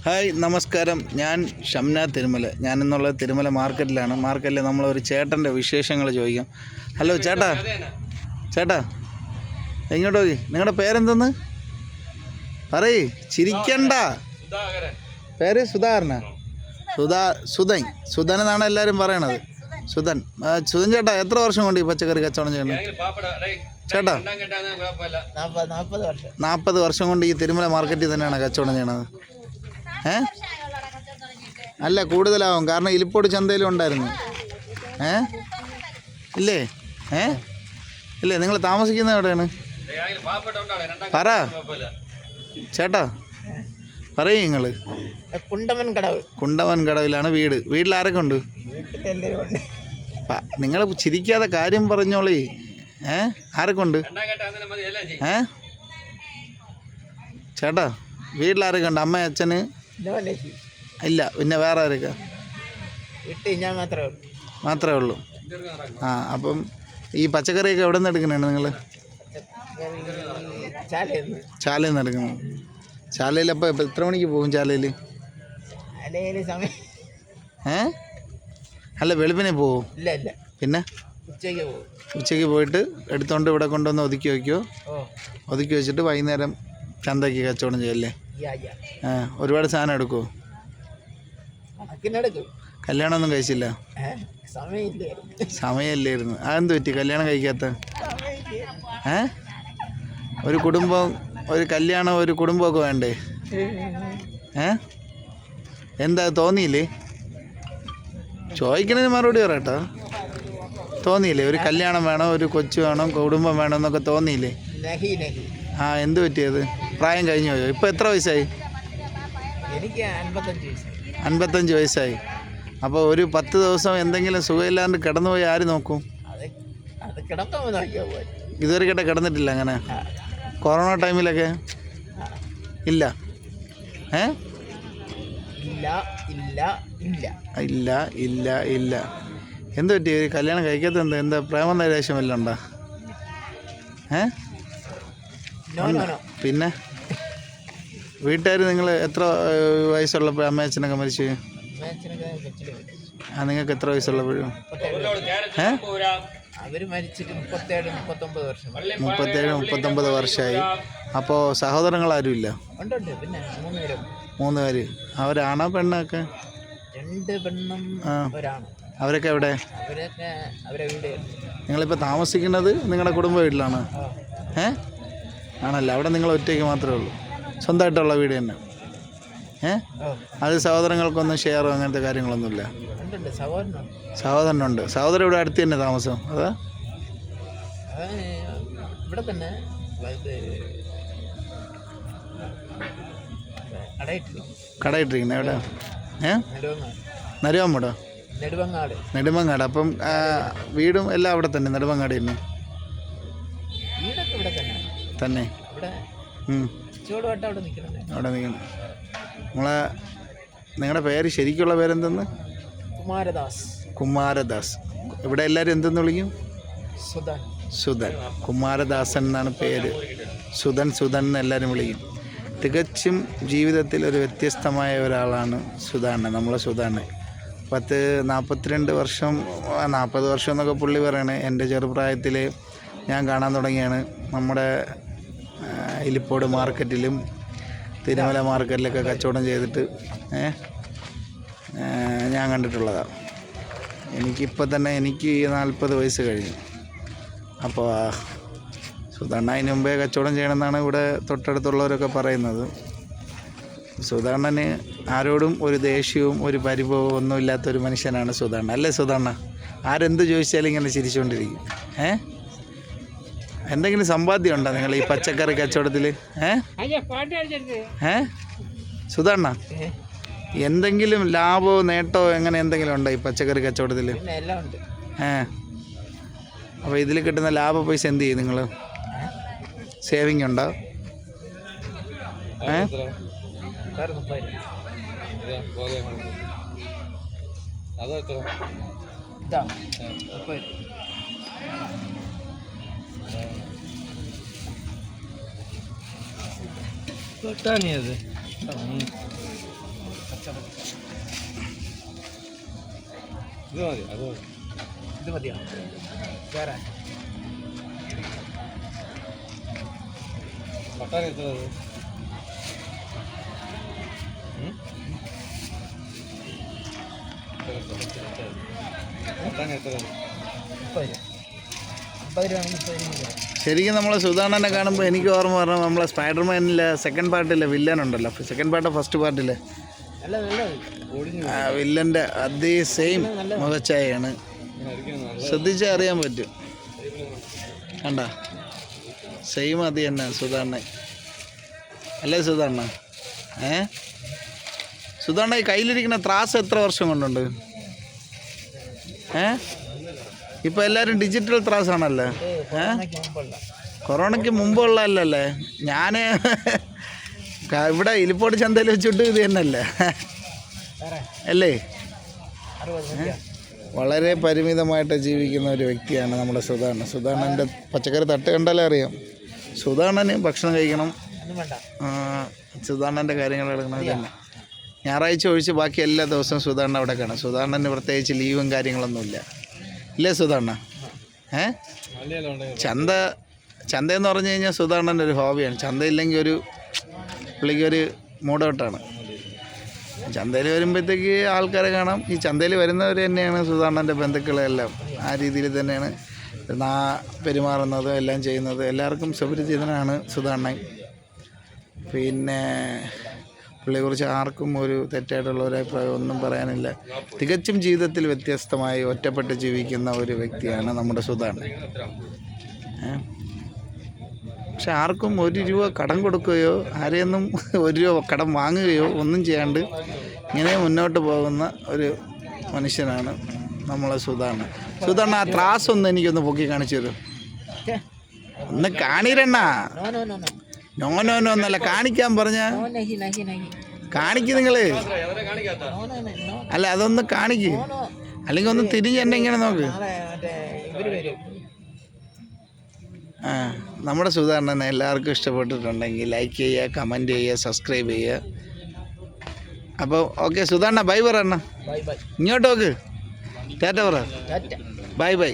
Hi നമസ്കാരം. ഞാൻ ഷംന തിരുമല. ഞാനെന്നുള്ള തിരുമല മാർക്കറ്റിലാണ്. മാർക്കറ്റിൽ നമ്മളൊരു ചേട്ടൻ്റെ വിശേഷങ്ങൾ ചോദിക്കാം. ഹലോ ചേട്ടാ, എങ്ങോട്ട് പോയി? നിങ്ങളുടെ പേരെന്തെന്ന് പറയ്, ചിരിക്കണ്ട. പേര് സുധാകരന? സുധൻ എന്നാണ് എല്ലാവരും പറയണത്. സുധൻ ചേട്ടാ, എത്ര വർഷം കൊണ്ട് ഈ പച്ചക്കറി കച്ചവടം ചെയ്യണം ചേട്ടാ? 40 വർഷം കൊണ്ട് ഈ തിരുമല മാർക്കറ്റിൽ തന്നെയാണ് കച്ചവടം ചെയ്യണത്. അല്ല, കൂടുതലാവും. കാരണം ഇലിപ്പോട് ചന്തയിലും ഉണ്ടായിരുന്നു. ഇല്ലേ? നിങ്ങൾ താമസിക്കുന്നത് എവിടെയാണ്? പറ ചേട്ടാ, പറയൂ. നിങ്ങൾ കുണ്ടവൻ കടവിലാണ് വീട്. വീട്ടിൽ ആരൊക്കെ ഉണ്ട്? നിങ്ങൾ ചിരിക്കാതെ കാര്യം പറഞ്ഞോളി. ആരൊക്കെ ഉണ്ട്? ചേട്ടാ, വീട്ടിലാരൊക്കെ ഉണ്ട്? അമ്മ, അച്ഛന്? ഇല്ല, പിന്നെ വേറെ ആരൊക്കെ? മാത്രമേ ഉള്ളൂ. അപ്പം ഈ പച്ചക്കറിയൊക്കെ എവിടെ നിന്ന് എടുക്കണതാണ് നിങ്ങൾ? ചാലയിൽ നിന്ന് എടുക്കണം. ചാലയിൽ അപ്പോൾ എത്ര മണിക്ക് പോകും ചാലയിൽ? അല്ല, വെളുപ്പിനെ പോവും? പിന്നെ ഉച്ചയ്ക്ക് പോയിട്ട് എടുത്തോണ്ട് ഇവിടെ കൊണ്ടുവന്ന് ഒതുക്കി വയ്ക്കുമോ? ഒതുക്കി വെച്ചിട്ട് വൈകുന്നേരം ചന്തയ്ക്ക് കച്ചവടം ചെയ്യല്ലേ? ഒരുപാട് സാധനം എടുക്കുമോ? കല്യാണമൊന്നും കഴിച്ചില്ല? സമയമില്ലായിരുന്നു. അതെന്ത് പറ്റി കല്യാണം കഴിക്കാത്ത? ഒരു കുടുംബം, ഒരു കല്യാണം, ഒരു കുടുംബമൊക്കെ വേണ്ടേ? എന്താ തോന്നിയില്ലേ? ചോദിക്കണതിന് മറുപടി പറയട്ടോ. തോന്നിയില്ലേ? ഒരു കല്യാണം വേണം, ഒരു കൊച്ചു വേണം, കുടുംബം വേണം എന്നൊക്കെ തോന്നിയില്ലേ? എന്ത് പറ്റിയത്? പ്രായം കഴിഞ്ഞു പോയോ? ഇപ്പോൾ എത്ര വയസ്സായി? എനിക്ക് 55 വയസ്സായി. അപ്പോൾ ഒരു 10 ദിവസം എന്തെങ്കിലും സുഖമില്ലാണ്ട് കിടന്നുപോയി ആര് നോക്കും? ഇതുവരെ കിടന്നിട്ടില്ല അങ്ങനെ? കൊറോണ ടൈമിലൊക്കെ ഇല്ല? ഇല്ല. എന്ത് പറ്റി കല്യാണം കഴിക്കാത്ത? എന്താ പ്രേമനൈരാശ്യം വല്ലതും ഉണ്ടോ? പിന്നെ വീട്ടുകാർ നിങ്ങൾ എത്ര വയസ്സുള്ളപ്പോൾ അമ്മ അച്ഛനൊക്കെ മരിച്ചു? നിങ്ങൾക്ക് എത്ര വയസ്സുള്ളപ്പോഴും? 37-39 വർഷമായി. അപ്പോൾ സഹോദരങ്ങൾ ആരും ഇല്ല? 3 പേര്. അവരാണോ പെണ്ണൊക്കെ? 2 പെണ്ണും ഒരാണും. അവരൊക്കെ എവിടെ? നിങ്ങളിപ്പോൾ താമസിക്കുന്നത് നിങ്ങളുടെ കുടുംബ വീട്ടിലാണ്? ആണല്ലോ. അവിടെ നിങ്ങൾ ഒറ്റയ്ക്ക് മാത്രമേ ഉള്ളൂ? സ്വന്തമായിട്ടുള്ള വീട് തന്നെ? അത് സഹോദരങ്ങൾക്കൊന്നും ഷെയറോ അങ്ങനത്തെ കാര്യങ്ങളൊന്നുമില്ല? സഹോദരനുണ്ട്. സഹോദരൻ ഇവിടെ അടുത്ത് തന്നെ താമസം? അതാ ഇവിടെ തന്നെ കടയിട്ടിരിക്കുന്നത്? എവിടെ? നരുവാമൂടോ? നെടുമങ്ങാട്. അപ്പം വീടും എല്ലാം അവിടെ തന്നെ? നെടുമങ്ങാട് തന്നെ തന്നെ? അവിടെ നിൽക്കണം. നിങ്ങളുടെ പേര്, ശരിക്കുള്ള പേരെന്തെന്ന്? കുമാരദാസ്. ഇവിടെ എല്ലാവരും എന്തെന്ന് വിളിക്കും? സുധൻ. കുമാരദാസൻ എന്നാണ് പേര്. സുധൻ എന്ന് എല്ലാവരും വിളിക്കും. തികച്ചും ജീവിതത്തിൽ ഒരു വ്യത്യസ്തമായ ഒരാളാണ് സുധാകരൻ. നമ്മളെ സുധാകരൻ 42 വർഷം, 40 വർഷം എന്നൊക്കെ പുള്ളി പറയണേ. എൻ്റെ ചെറുപ്രായത്തിൽ ഞാൻ കാണാൻ തുടങ്ങിയാണ് നമ്മുടെ ഇലിപ്പോട് മാർക്കറ്റിലും തിരുമല മാർക്കറ്റിലൊക്കെ കച്ചവടം ചെയ്തിട്ട് ഞാൻ കണ്ടിട്ടുള്ളതാണ്. എനിക്കിപ്പോൾ തന്നെ 40 വയസ്സ് കഴിഞ്ഞു. അപ്പോൾ സുധാകരൻ അതിന് മുമ്പേ കച്ചവടം ചെയ്യണമെന്നാണ് ഇവിടെ തൊട്ടടുത്തുള്ളവരൊക്കെ പറയുന്നത്. സുധാകരന് ആരോടും ഒരു ദേഷ്യവും ഒരു പരിഭവവും ഒന്നുമില്ലാത്തൊരു മനുഷ്യനാണ് സുധാകരൻ. അല്ലേ സുധാകരൻ? ആരെന്ത് ചോദിച്ചാലും ഇങ്ങനെ ചിരിച്ചുകൊണ്ടിരിക്കും. എന്തെങ്കിലും സമ്പാദ്യം ഉണ്ടോ നിങ്ങൾ ഈ പച്ചക്കറി കച്ചവടത്തിൽ? സുധാകരൻ, എന്തെങ്കിലും ലാഭമോ നേട്ടമോ എങ്ങനെ എന്തെങ്കിലും ഉണ്ടോ ഈ പച്ചക്കറി കച്ചവടത്തിൽ? അപ്പോൾ ഇതിൽ കിട്ടുന്ന ലാഭ പൈസ എന്ത് ചെയ്യും നിങ്ങൾ? സേവിങ് ഉണ്ടോ? പട്ടാണി അത് ഇത് മതിയോ വേറെ ശരിക്കും നമ്മളെ സുധാണനെ കാണുമ്പോൾ എനിക്ക് ഓർമ്മ പറഞ്ഞാൽ നമ്മളെ സ്പൈഡർമാനിലെ സെക്കൻഡ് പാർട്ടിലെ വില്ലൻ ഉണ്ടല്ലോ, സെക്കൻഡ് പാർട്ട് ഫസ്റ്റ് പാർട്ടിലെ വില്ലൻ്റെ അതേ സെയിം മുഖച്ഛായയാണ്. ശ്രദ്ധിച്ചാൽ അറിയാൻ പറ്റും. കണ്ട സെയിം അത് തന്നെ സുധാണ്ണൻ അല്ലേ? സുധാണ്ണ സുധാണ്ണ ഈ കയ്യിലിരിക്കുന്ന ത്രാസ് എത്ര വർഷം കൊണ്ടുണ്ട്? ഇപ്പം എല്ലാവരും ഡിജിറ്റൽ ത്രാസാണല്ലോ. കൊറോണയ്ക്ക് മുമ്പുള്ളതല്ലേ? ഞാൻ ഇവിടെ ഇലിപ്പോട് ചന്തയിൽ വെച്ചിട്ട് ഇത് തന്നെയല്ലേ അല്ലേ? വളരെ പരിമിതമായിട്ട് ജീവിക്കുന്ന ഒരു വ്യക്തിയാണ് നമ്മുടെ സുധാണൻ. സുധാണൻ്റെ പച്ചക്കറി തട്ട് കണ്ടാലേ അറിയാം. സുധാണന് ഭക്ഷണം കഴിക്കണം, സുധാണൻ്റെ കാര്യങ്ങൾ എടുക്കണം. തന്നെ ഞായറാഴ്ച ഒഴിച്ച് ബാക്കി എല്ലാ ദിവസവും സുധാണൻ അവിടെ കാണാം. സുധാണന് പ്രത്യേകിച്ച് ലീവും കാര്യങ്ങളൊന്നുമില്ല. ഇല്ലേ സുധാണ? ചന്തയെന്ന് പറഞ്ഞു കഴിഞ്ഞാൽ സുധാണൻ്റെ ഒരു ഹോബിയാണ്. ചന്തയില്ലെങ്കിൽ പുള്ളിക്കൊരു മൂഡൗട്ടാണ്. ചന്തയിൽ വരുമ്പോഴത്തേക്ക് ആൾക്കാരെ കാണാം. ഈ ചന്തയിൽ വരുന്നവർ തന്നെയാണ് സുധാണൻ്റെ ബന്ധുക്കളെല്ലാം. ആ രീതിയിൽ തന്നെയാണ് പെരുമാറുന്നതും എല്ലാം ചെയ്യുന്നത്. എല്ലാവർക്കും സുപരിചിതനാണ് സുധാണൻ. പിന്നെ പുള്ളിയെക്കുറിച്ച് ആർക്കും ഒരു തെറ്റായിട്ടുള്ള ഒരു അഭിപ്രായം ഒന്നും പറയാനില്ല. തികച്ചും ജീവിതത്തിൽ വ്യത്യസ്തമായി ഒറ്റപ്പെട്ട് ജീവിക്കുന്ന ഒരു വ്യക്തിയാണ് നമ്മുടെ സുധാണൻ. പക്ഷെ ആർക്കും 1 രൂപ കടം കൊടുക്കുകയോ ആരെയൊന്നും 1 രൂപ കടം വാങ്ങുകയോ ഒന്നും ചെയ്യാണ്ട് ഇങ്ങനെ മുന്നോട്ട് പോകുന്ന ഒരു മനുഷ്യനാണ് നമ്മളെ സുധാണൻ. സുധാണൻ ആ ത്രാസ് ഒന്ന് എനിക്കൊന്ന് പൊക്കി കാണിച്ചു തരും. ഒന്ന് കാണിരണ്ണ. നോനോ ഒന്നല്ല, കാണിക്കാൻ പറഞ്ഞ കാണിക്ക് നിങ്ങൾ. അല്ല അതൊന്ന് കാണിക്ക്, അല്ലെങ്കിൽ ഒന്ന് തിരിഞ്ഞ് എന്നെ ഇങ്ങനെ നോക്ക്. നമ്മുടെ സുധാരണനെ എല്ലാവർക്കും ഇഷ്ടപ്പെട്ടിട്ടുണ്ടെങ്കിൽ ലൈക്ക് ചെയ്യുക, കമൻറ്റ് ചെയ്യുക, സബ്സ്ക്രൈബ് ചെയ്യുക. അപ്പോൾ ഓക്കെ സുധാരണ, ബൈ പറ. ഇങ്ങോട്ട് നോക്ക്, ടാറ്റ പറ. Bye bye.